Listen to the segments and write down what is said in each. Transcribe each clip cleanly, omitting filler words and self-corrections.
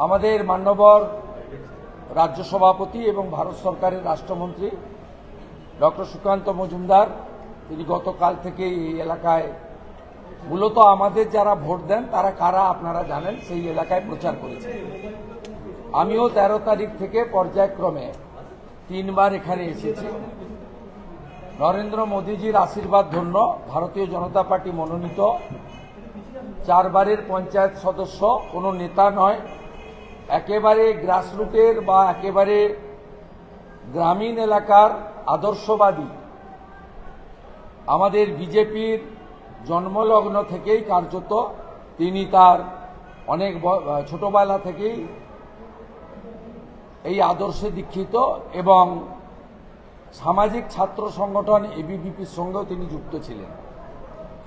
আমাদের মাননীয় রাজ্য সভাপতি এবং ভারত সরকারের রাষ্ট্রমন্ত্রী ডক্টর সুকান্ত মজুমদার তিনি গতকাল থেকে এই এলাকায় মূলত আমাদের যারা ভোট দেন তারা কারা আপনারা জানেন সেই এলাকায় প্রচার করেছেন। আমিও 13 তারিখ থেকে পর্যায়ক্রমে 3 বার এখানে এসেছি। নরেন্দ্র মোদীজির আশীর্বাদ ধন্য ভারতীয় জনতা পার্টি মনোনীত 4 বারের পঞ্চায়েত সদস্য কোনো নেতা নয়, একেবারে গ্রাসরুটের বা একেবারে গ্রামীণ এলাকার আদর্শবাদী আমাদের বিজেপির জন্মলগ্ন থেকেই কার্যত তিনি তার অনেক ছোটবেলা থেকেই এই আদর্শে দীক্ষিত এবং সামাজিক ছাত্র সংগঠন এবিভিপির সঙ্গেও তিনি যুক্ত ছিলেন।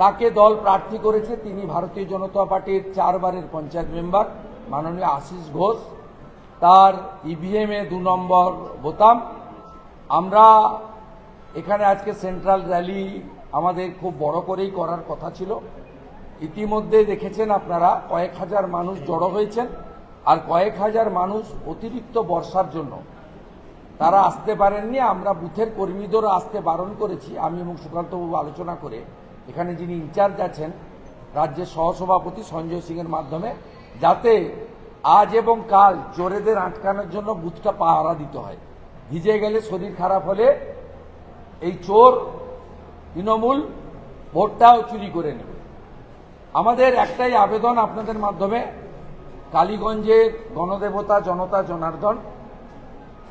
তাকে দল প্রার্থী করেছে, তিনি ভারতীয় জনতা পার্টির 4 বারের পঞ্চায়েত মেম্বার মাননীয় আশিস ঘোষ। তার ইভিএম এ 2 নম্বর বোতাম। আমরা এখানে আজকে সেন্ট্রাল র্যালি আমাদের খুব বড় করেই করার কথা ছিল। ইতিমধ্যে দেখেছেন আপনারা কয়েক হাজার মানুষ জড়ো হয়েছেন, আর কয়েক হাজার মানুষ অতিরিক্ত বর্ষার জন্য তারা আসতে পারেননি। আমরা বুথের কর্মীদেরও আসতে বারণ করেছি। আমি এবং সুকান্তবাবু আলোচনা করে এখানে যিনি ইনচার্জ আছেন রাজ্যের সহসভাপতি সঞ্জয় সিং এর মাধ্যমে, যাতে আজ এবং কাল চোরেদের আটকানোর জন্য বুথটা পাহারা দিতে হয়। ভিজে গেলে শরীর খারাপ হলে এই চোর তৃণমূল ভোটটাও চুরি করে নেবে। আমাদের একটাই আবেদন আপনাদের মাধ্যমে কালীগঞ্জের গণদেবতা জনতা জনার্দন,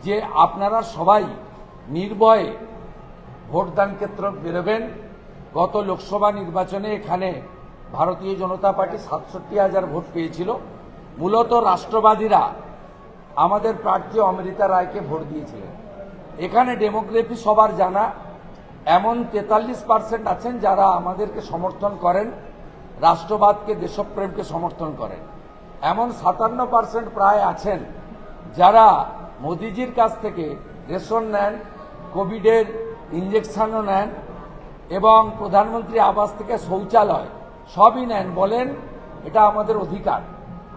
যে আপনারা সবাই নির্ভয়ে ভোটদান কেন্দ্র বেরোবেন। গত লোকসভা নির্বাচনে এখানে ভারতীয় জনতা পার্টি 67,000 ভোট পেয়েছিল। মূলত রাষ্ট্রবাদীরা আমাদের প্রার্থী অমৃতা রায়কে ভোট দিয়েছিলেন। এখানে ডেমোগ্রাফি সবার জানা, এমন 43% আছেন যারা আমাদেরকে সমর্থন করেন, রাষ্ট্রবাদকে দেশপ্রেমকে সমর্থন করেন। এমন 57% প্রায় আছেন যারা মোদিজির কাছ থেকে রেশন নেন, কোভিডের ইঞ্জেকশনও নেন এবং প্রধানমন্ত্রী আবাস থেকে শৌচালয় সবই নেন, বলেন এটা আমাদের অধিকার।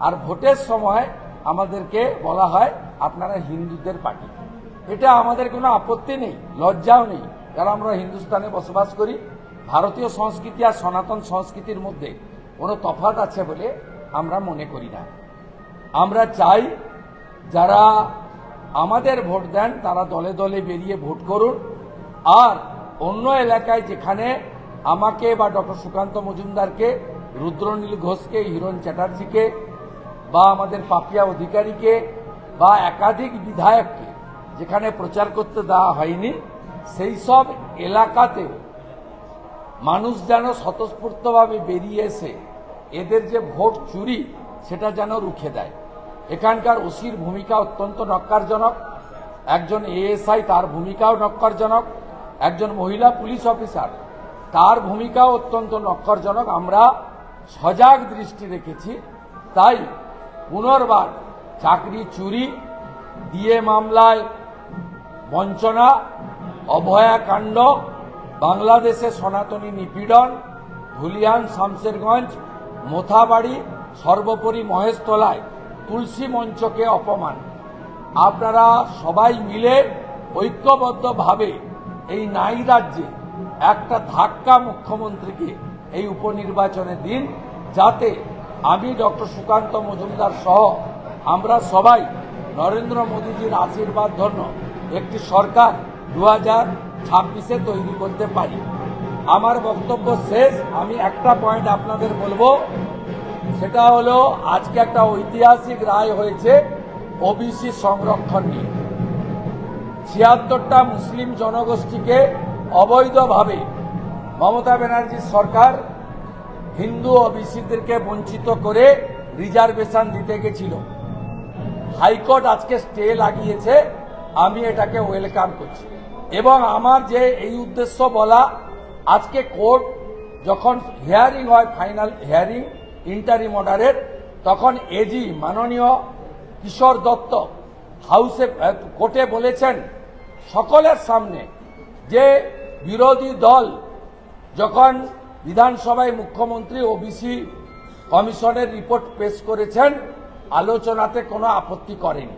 আর ভোটের সময় আমাদেরকে বলা হয় আপনারা হিন্দুদের পার্টি। এটা আমাদের কোনো আপত্তি নেই, লজ্জাও নেই, কারণ আমরা হিন্দুস্তানে বসবাস করি। ভারতীয় সংস্কৃতি আর সনাতন সংস্কৃতির মধ্যে কোনো তফাৎ আছে বলে আমরা মনে করি না। আমরা চাই যারা আমাদের ভোট দেন তারা দলে দলে বেরিয়ে ভোট করুন। আর অন্য এলাকায় যেখানে আমাকে বা ডক্টর সুকান্ত মজুমদারকে, রুদ্রনীল ঘোষকে, হিরণ চ্যাটার্জিকে বা আমাদের পাপিয়া অধিকারীকে বা একাধিক বিধায়ককে যেখানে প্রচার করতে দেওয়া হয়নি, সেই সব এলাকাতে মানুষ যেন স্বতঃস্ফূর্তভাবে বেরিয়ে এসে এদের যে ভোট চুরি সেটা যেন রুখে দেয়। এখানকার ওসির ভূমিকা অত্যন্ত নক্কারজনক, একজন এএসআই তার ভূমিকাও নক্কারজনক, একজন মহিলা পুলিশ অফিসার তার ভূমিকাও অত্যন্ত নক্কারজনক। আমরা সজাগ দৃষ্টি রেখেছি, তাই পুনর্বার চাকরি চুরি, ডিএ মামলায় বঞ্চনা, অভয়াকাণ্ড, বাংলাদেশে সনাতনী নিপীড়ন, ধুলিয়ান, শামশেরগঞ্জ, মোথাবাড়ি, সর্বোপরি মহেশতলায় তুলসী মঞ্চকে অপমান। আপনারা সবাই মিলে ঐক্যবদ্ধভাবে এই নাই রাজ্যে একটা ধাক্কা মুখ্যমন্ত্রীকে এই উপনির্বাচনে দিন, যাতে আমি ডক্টর সুকান্ত মজুমদার সহ আমরা সবাই নরেন্দ্র মোদীজির আশীর্বাদ ধন্য একটি সরকার 2026-এ তৈরি করতে পারি। আমার বক্তব্য শেষ। আমি একটা পয়েন্ট আপনাদের বলবো, সেটা হলো আজকে একটা ঐতিহাসিক রায় হয়েছে ওবিসি সংরক্ষণ নিয়ে। 76টা মুসলিম জনগোষ্ঠীকে অবৈধভাবে মমতা ব্যানার্জির সরকার হিন্দু ওবিসিদেরকে বঞ্চিত করে রিজার্ভেশন দিতে গেছিল। হাইকোর্ট আজকে স্টে লাগিয়েছে, আমি এটাকে ওয়েলকাম করছি। এবং আমার যে এই উদ্দেশ্য বলা, আজকে কোর্ট যখন হিয়ারিং হয়, ফাইনাল হিয়ারিং ইন্টারিম অর্ডারের, তখন এজি মাননীয় কিশোর দত্ত হাউসে কোর্টে বলেছেন সকলের সামনে যে বিরোধী দল যখন বিধানসভায় মুখ্যমন্ত্রী ওবিসি কমিশনের রিপোর্ট পেশ করেছেন, আলোচনাতে কোনো আপত্তি করেনি।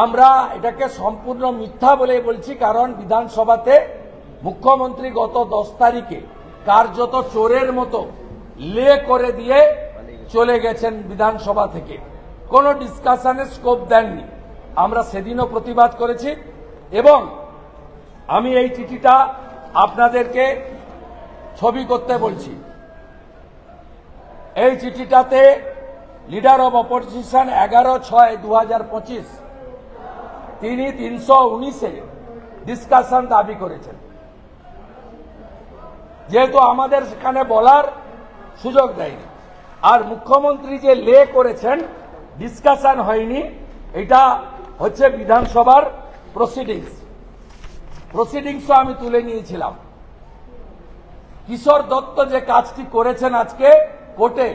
আমরা এটাকে সম্পূর্ণ মিথ্যা বলে বলছি, কারণ বিধানসভাতে মুখ্যমন্ত্রী গত 10 তারিখে কার্যত চোরের মতো লে করে দিয়ে চলে গেছেন বিধানসভা থেকে, কোনো ডিসকাশনের স্কোপ দেননি। আমরা সেদিনও প্রতিবাদ করেছি এবং আমি এই চিঠিটা আপনাদেরকে ছবি করতে বলছি। এই চিঠিটাতে লিডার অব অপোজিশন 11/6/2025 তিনি 319-এ ডিসকাশন দাবি করেছেন। যেহেতু আমাদের সেখানে বলার সুযোগ দেয়নি, আর মুখ্যমন্ত্রী যে লে করেছেন ডিসকাশন হয়নি, এটা হচ্ছে বিধানসভার প্রসিডিংস আমি তুলে নিয়েছিলাম। কিশোর দত্ত যে কাজটি করেছেন আজকে কোর্টে,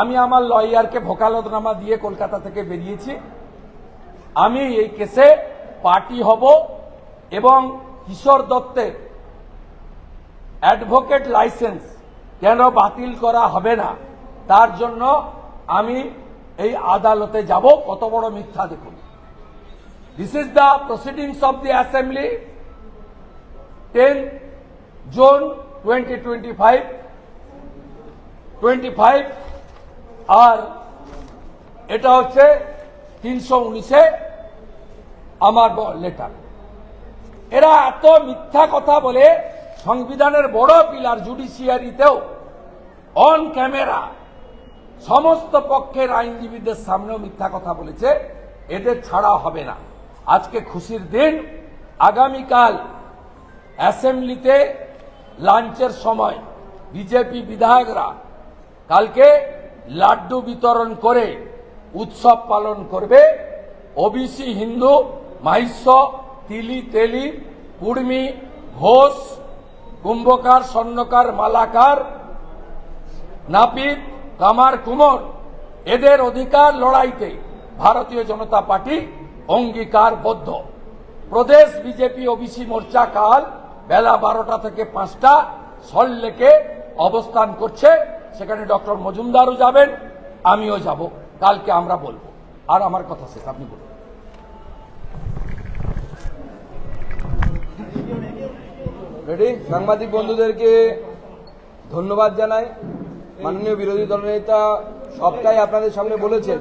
আমি আমার লয়ারকে ভোকালতনামা দিয়ে কলকাতা থেকে বেরিয়েছি। আমি এই কেসে পার্টি হব এবং কিশোর দত্তের অ্যাডভোকেট লাইসেন্স কেন বাতিল করা হবে না তার জন্য আমি এই আদালতে যাব। কত বড় মিথ্যা দেখুন। This is the proceedings of the assembly 10 June 2025 আর এটা হচ্ছে 319-এ আমার লেটার। এরা এত মিথ্যা কথা বলে সংবিধানের বড় পিলার জুডিশিয়ারিতেও অন ক্যামেরা সমস্ত পক্ষের আইনজীবীদের সামনেও মিথ্যা কথা বলেছে। এদের ছাড়া হবে না। আজকে খুশির দিন। আগামীকাল অ্যাসেম্বলিতে লাঞ্চের সময় বিজেপি বিধায়করা কালকে লাড্ডু বিতরণ করে উৎসব পালন করবে। ওবিসি, হিন্দু, মাহিষ্য, তিলি, তেলি, কুর্মী, ঘোষ, কুম্ভকার, স্বর্ণকার, মালাকার, নাপিত, কামার, কুমোর, এদের অধিকার লড়াইতে ভারতীয় জনতা পার্টি অঙ্গীকারবদ্ধ। প্রদেশ বিজেপি ওবিসি মোর্চা কাল বেলা 12টা থেকে 5টা সল্টলেকে অবস্থান করছে। সেখানে ডক্টর মজুমদারও যাবেন, আমিও যাব। কালকে আমরা বলবো। আর আমার কথা শেষ, আপনি বলুন। রেডি? সাংবাদিক বন্ধুদেরকে ধন্যবাদ জানাই। মাননীয় বিরোধী দলনেতা সবটাই আপনাদের সামনে বলেছেন,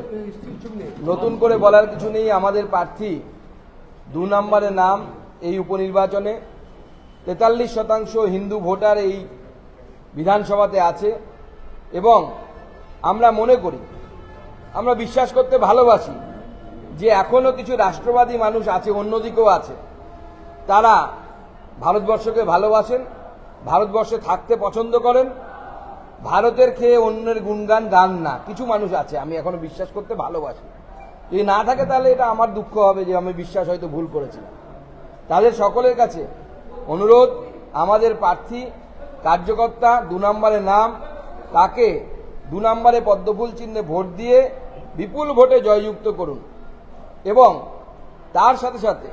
নতুন করে বলার কিছু নেই। আমাদের প্রার্থী 2 নম্বরে নাম এই উপনির্বাচনে। 43% হিন্দু ভোটার এই বিধানসভাতে আছে এবং আমরা মনে করি, আমরা বিশ্বাস করতে ভালোবাসি যে এখনো কিছু রাষ্ট্রবাদী মানুষ আছে, অন্যদিকেও আছে, তারা ভারতবর্ষকে ভালোবাসেন, ভারতবর্ষে থাকতে পছন্দ করেন, ভারতের খেয়ে অন্যের গুণগান গান না। কিছু মানুষ আছে, আমি এখনো বিশ্বাস করতে ভালোবাসি। যদি না থাকে তাহলে এটা আমার দুঃখ হবে যে আমি বিশ্বাস হয়তো ভুল করেছিলাম। তাদের সকলের কাছে অনুরোধ, আমাদের প্রার্থী কার্যকর্তা 2 নম্বরে নাম, তাকে 2 নম্বরে পদ্মফুল চিহ্নে ভোট দিয়ে বিপুল ভোটে জয়যুক্ত করুন এবং তার সাথে সাথে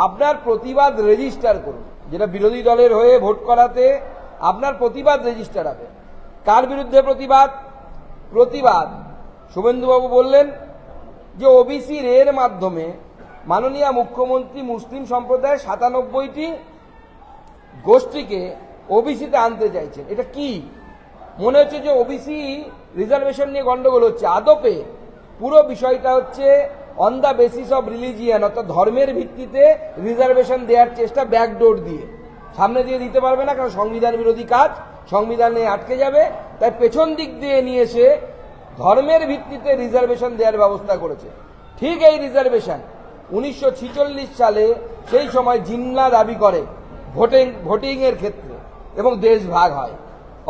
আপনার প্রতিবাদ রেজিস্টার করুন। যেটা বিরোধী দলের হয়ে ভোট করাতে আপনার প্রতিবাদ রেজিস্টার হবে। কার বিরুদ্ধে প্রতিবাদ? শুভেন্দুবাবু বললেন যে ওবিসি এর মাধ্যমে মাননীয় মুখ্যমন্ত্রী মুসলিম সম্প্রদায়ের 97টি গোষ্ঠীকে ওবিসিতে আনতে চাইছেন। এটা কি? মনে হচ্ছে যে ওবিসি রিজার্ভেশন নিয়ে গন্ডগোল হচ্ছে। আদপে পুরো বিষয়টা হচ্ছে on the basis of religion, অর্থাৎ ধর্মের ভিত্তিতে রিজার্ভেশন দেওয়ার চেষ্টা ব্যাকডোর দিয়ে। সামনে দিয়ে দিতে পারবে না, কারণ সংবিধান বিরোধী কাজ, সংবিধানে আটকে যাবে। তাই পেছন দিক দিয়ে নিয়ে এসে ধর্মের ভিত্তিতে রিজার্ভেশন দেওয়ার ব্যবস্থা করেছে। ঠিক এই রিজার্ভেশন 1946 সালে সেই সময় জিন্না দাবি করে ভোটিং এর ক্ষেত্রে এবং দেশ ভাগ হয়।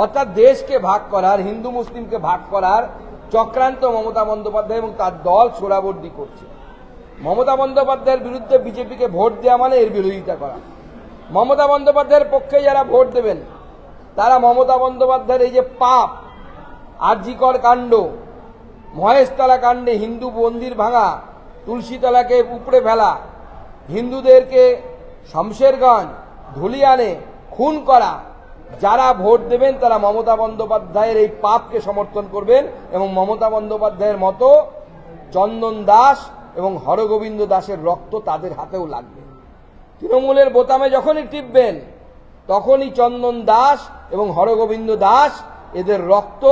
অর্থাৎ দেশকে ভাগ করার, হিন্দু মুসলিমকে ভাগ করার চক্রান্ত মমতা বন্দ্যোপাধ্যায় এবং তার দল সোরাবর্দি করছে। মমতা বন্দ্যোপাধ্যায়ের বিরুদ্ধে বিজেপিকে ভোট দেওয়া মানে এর বিরোধিতা করা। মমতা বন্দ্যোপাধ্যায়ের পক্ষে যারা ভোট দেবেন তারা মমতা বন্দ্যোপাধ্যায়ের এই যে পাপ, আরজিকর কাণ্ড, মহেশতলা কাণ্ডে হিন্দু মন্দির ভাঙা, তুলসীতলাকে উপড়ে ফেলা, হিন্দুদেরকে শমশেরগঞ্জ, ধুলিয়ানে খুন করা, যারা ভোট দেবেন তারা মমতা বন্দ্যোপাধ্যায়ের এই পাপকে সমর্থন করবেন এবং মমতা বন্দ্যোপাধ্যায়ের মতো চন্দন দাস এবং হরগোবিন্দ দাসের রক্ত তাদের হাতেও লাগবে। তৃণমূলের বোতামে যখনই টিপবেন তখনই চন্দন দাস এবং হরগোবিন্দ দাস এদের রক্ত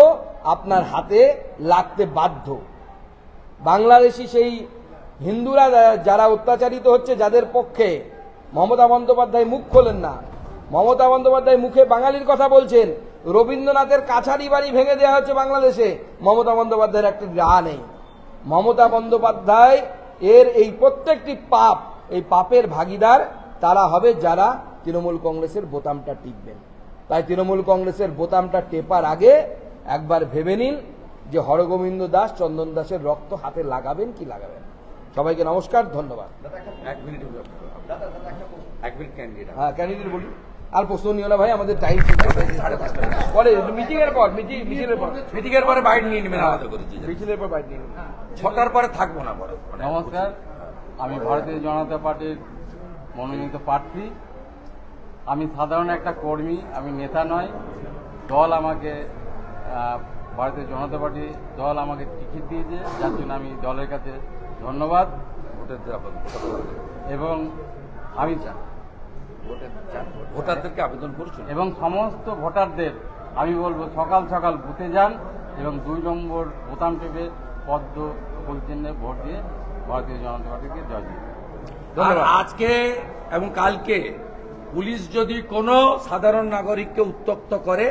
আপনার হাতে লাগতে বাধ্য। বাংলাদেশি সেই হিন্দুরা যারা অত্যাচারিত হচ্ছে, যাদের পক্ষে মমতা বন্দ্যোপাধ্যায় মুখ খোলেন না, মমতা বন্দ্যোপাধ্যায় মুখে বাঙালির কথা বলছেন, রবীন্দ্রনাথের কাছারি বাড়ি ভেঙে দেওয়া হচ্ছে বাংলাদেশে, মমতা বন্দ্যোপাধ্যায়ের একটি রা নেই। মমতা বন্দ্যোপাধ্যায় এর এই প্রত্যেকটি পাপ, এই পাপের ভাগীদার তারা হবে যারা তৃণমূল কংগ্রেসের বোতামটা টিপবেন। তাই তৃণমূল কংগ্রেসের বোতামটা টেপার আগে একবার ভেবে নিন যে হরগোবিন্দ দাস, চন্দন দাসের রক্ত হাতে লাগাবেন কি লাগাবেন। সবাইকে নমস্কার, ধন্যবাদ। হ্যাঁ, ক্যান্ডিডেট বলি। আর প্রশ্ন নিও না ভাই, আমাদের টাইম পরে মিটিং এর পর, মিটিং এর পরে বাইট নিয়ে নেবেন, আলাদা করে মিটিংয়ের পর বাইট নিয়ে নেবেন। 6টার পরে থাকবো না পরে। নমস্কার, আমি ভারতীয় জনতা পার্টির মনোনীত প্রার্থী। আমি সাধারণ একটা কর্মী, আমি নেতা নয়। দল আমাকে ভারতীয় জনতা পার্টি দল আমাকে টিকিট দিয়েছে, যার জন্য আমি দলের কাছে ধন্যবাদ। এবং আমি ভোটারদেরকে আবেদন করছেন এবং সমস্ত ভোটারদের আমি বলবো সকাল সকাল বুথে যান এবং 2 নম্বর বোতাম টেপে পদ্ম ফুল চিহ্নে ভোট দিয়ে ভারতীয় জনতা পার্টিকে জয় দিন। আর আজকে এবং কালকে পুলিশ যদি কোনো সাধারণ নাগরিককে উত্ত্যক্ত করে,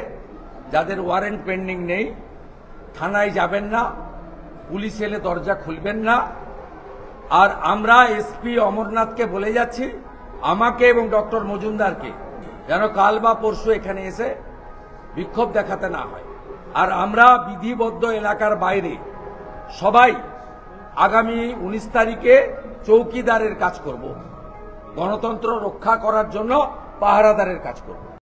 যাদের ওয়ারেন্ট পেন্ডিং নেই, থানায় যাবেন না, পুলিশ এলে দরজা খুলবেন না। আর আমরা এসপি অমরনাথকে বলে যাচ্ছি, আমাকে এবং ডক্টর মজুমদারকে যেন কাল বা পরশু এখানে এসে বিক্ষোভ দেখাতে না হয়। আর আমরা বিধিবদ্ধ এলাকার বাইরে সবাই আগামী 19 তারিখে চৌকিদারের কাজ করব, গণতন্ত্র রক্ষা করার জন্য পাহারাদারের কাজ করব।